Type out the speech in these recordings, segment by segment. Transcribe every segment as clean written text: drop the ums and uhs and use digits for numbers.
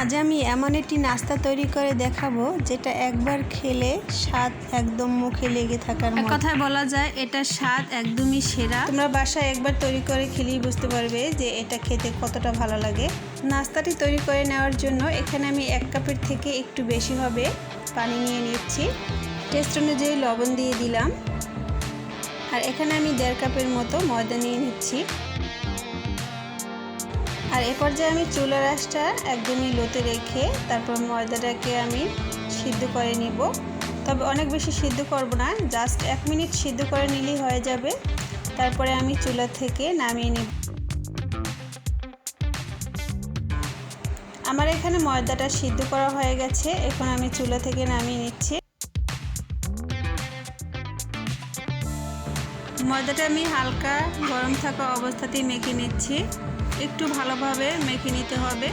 আজ আমি এমন একটি নাস্তা তৈরি করে দেখাবো যেটা একবার খেলে স্বাদ একদম মুখে লেগে থাকার মতো। কথায় বলা যায় এটা স্বাদ একদমই সেরা। তোমরা বাসায় একবার তৈরি করে খেলেই বুঝতে পারবে যে এটা খেতে কতটা ভালো লাগে। নাস্তাটি তৈরি করে নেওয়ার জন্য এখানে আমি 1 কাপের থেকে একটু বেশি হবে পানি নিয়ে নিচ্ছি। টেস্ট অনুযায়ী লবণ দিয়ে দিলাম। আর এখানে আমি 1.5 কাপের মতো ময়দা নিয়ে নিচ্ছি। আর এ পর্যায়ে আমি চুলার আঁচটা একদমই লোতে রেখে তারপর ময়দাটাকে আমি সিদ্ধ করে নিব। তবে অনেক বেশি সিদ্ধ করব না, জাস্ট 1 মিনিট সিদ্ধ করে নিলেই হয়ে যাবে। তারপরে আমি চুলা থেকে নামিয়ে নিব। আমার এখানে ময়দাটা সিদ্ধ করা হয়ে গেছে, এখন আমি চুলা থেকে নামিয়ে নিচ্ছি। ময়দাটা আমি হালকা গরম থাকা অবস্থাতেই মেখে নিচ্ছি। একটু ভালোভাবে মেখে নিতে হবে।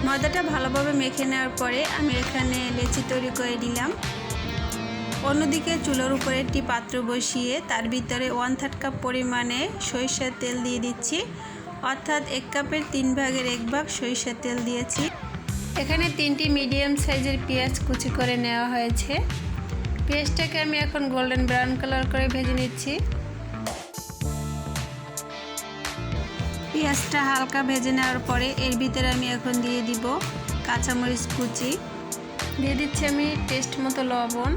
ময়দাটা ভালোভাবে মেখে নেওয়ার পরে আমি এখানে লেচি তৈরি করে দিলাম। অন্যদিকে চুলার উপরে একটি পাত্র বসিয়ে তার ভিতরে 1/3 কাপ পরিমাণে সরিষার তেল দিয়ে দিচ্ছি, অর্থাৎ 1 কাপের 3 ভাগের 1 ভাগ সরিষার তেল দিয়েছি। এখানে 3টি মিডিয়াম সাইজের পেঁয়াজ কুচি করে নেওয়া হয়েছে। পেঁয়াজটাকে আমি এখন গোল্ডেন ব্রাউন কালার করে ভেজে নিচ্ছি। পেঁয়াজটা হালকা ভেজে নেওয়ার পরে এর ভিতরে আমি এখন দিয়ে দিব কাঁচামরিচ কুচি, দিয়ে দিচ্ছি আমি টেস্ট মতো লবণ,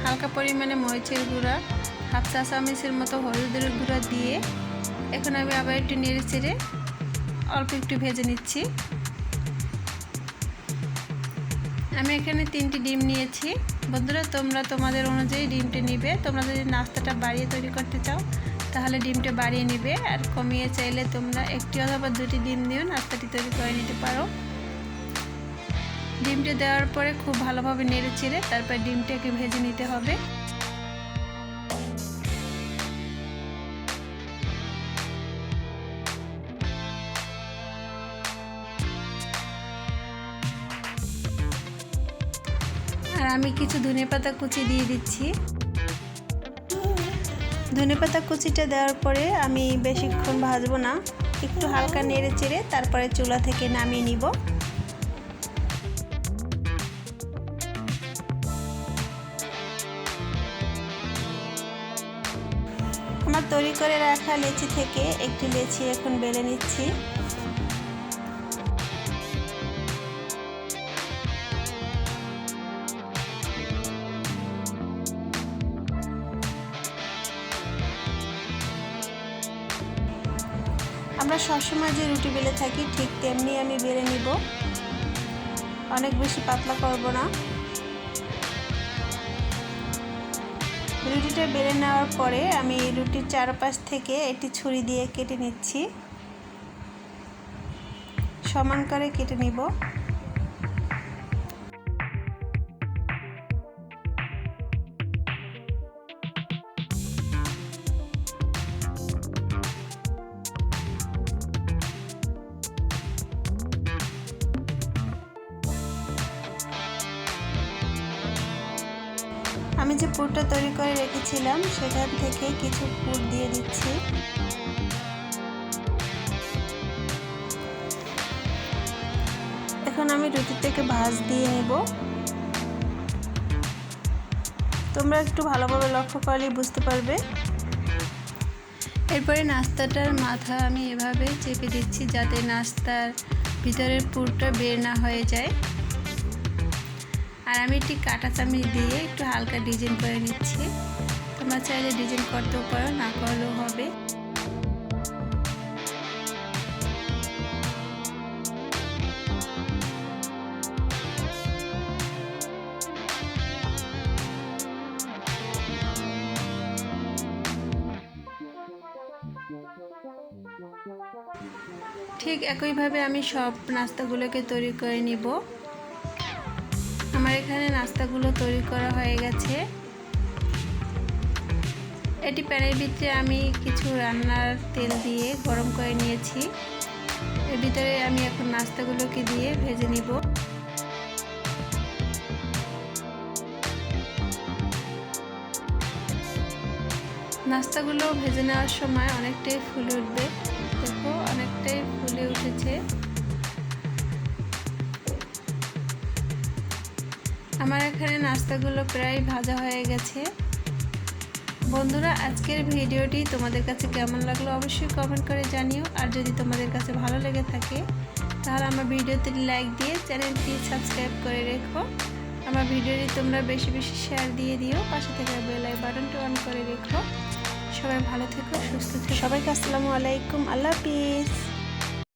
হালকা পরিমাণে মরিচের গুঁড়া, 1/2 চা চামচের মতো হলুদের গুঁড়া দিয়ে এখন আমি আবার একটু নেড়ে চেড়ে অল্প একটু ভেজে নিচ্ছি। আমি এখানে 3টি ডিম নিয়েছি। বন্ধুরা, তোমরা তোমাদের অনুযায়ী ডিমটা নিবে। তোমরা যদি নাস্তাটা বাড়িয়ে তৈরি করতে চাও তাহলে ডিমটা বাড়িয়ে নিবে, আর কমিয়ে চাইলে তোমরা 1টি অথবা 2টি ডিম দিয়েও নাস্তাটি তৈরি করে নিতে পারো। ডিমটা দেওয়ার পরে খুব ভালোভাবে নেড়ে চেড়ে তারপর ডিমটাকে ভেজে নিতে হবে। আর আমি কিছু ধনেপাতা কুচি দিয়ে দিচ্ছি। ধনেপাতা কুচিটা দেওয়ার পরে আমি বেশিক্ষণ ভাজবো না, একটু হালকা নেড়ে চেড়ে তারপরে চুলা থেকে নামিয়ে নিব। আমার তৈরি করে রাখা লেচি থেকে একটি লেচি এখন বেলে নিচ্ছি। আমরা সবসময় যে রুটি বেলে থাকি ঠিক তেমনি আমি বেলে নিব, অনেক বেশি পাতলা করব না। রুটিটা বেলে নেওয়ার পরে আমি রুটির চারপাশ থেকে একটি ছুরি দিয়ে কেটে নিচ্ছি, সমান করে কেটে নিব। আমি যে পুরটা তৈরি করে রেখেছিলাম সেখান থেকে কিছু পুর দিয়ে দিচ্ছি। এখন আমি রুটি থেকে ভাঁজ দিয়ে নিব। তোমরা একটু ভালোভাবে লক্ষ্য করলেই বুঝতে পারবে। এরপরে নাস্তাটার মাথা আমি এভাবে চেপে দিচ্ছি যাতে নাস্তার ভিতরের পুরটা বের না হয়ে যায়। আর আমি একটি কাঁটা চামচ দিয়ে একটু হালকা ডিজাইন করে নিচ্ছি। তোমরা চাইলে ডিজাইন করতেও পারো, না করলেও হবে। ঠিক একইভাবে আমি সব নাস্তাগুলোকে তৈরি করে নিব। আমার এখানে নাস্তাগুলো তৈরি করা হয়ে গেছে। এটি প্যানের ভিতরে আমি কিছু রান্নার তেল দিয়ে গরম করে নিয়েছি। এর ভিতরে আমি এখন নাস্তাগুলোকে দিয়ে ভেজে নিব। নাস্তাগুলো ভেজে নেওয়ার সময় অনেকটাই ফুলে উঠবে। দেখো অনেকটাই আমার এখানে নাস্তাগুলো প্রায় ভাজা হয়ে গেছে। বন্ধুরা, আজকের ভিডিওটি তোমাদের কাছে কেমন লাগলো অবশ্যই কমেন্ট করে জানিও। আর যদি তোমাদের কাছে ভালো লেগে থাকে তাহলে আমার ভিডিওতে লাইক দিয়ে চ্যানেলটি সাবস্ক্রাইব করে রেখো। আমার ভিডিওটি তোমরা বেশি বেশি শেয়ার দিয়ে দিও। পাশে থেকে বেল বাটনটি অন করে রেখো। সবাই ভালো থেকো, সুস্থ থেকো। সবাইকে আসসালামু আলাইকুম, আল্লাহ হাফিজ।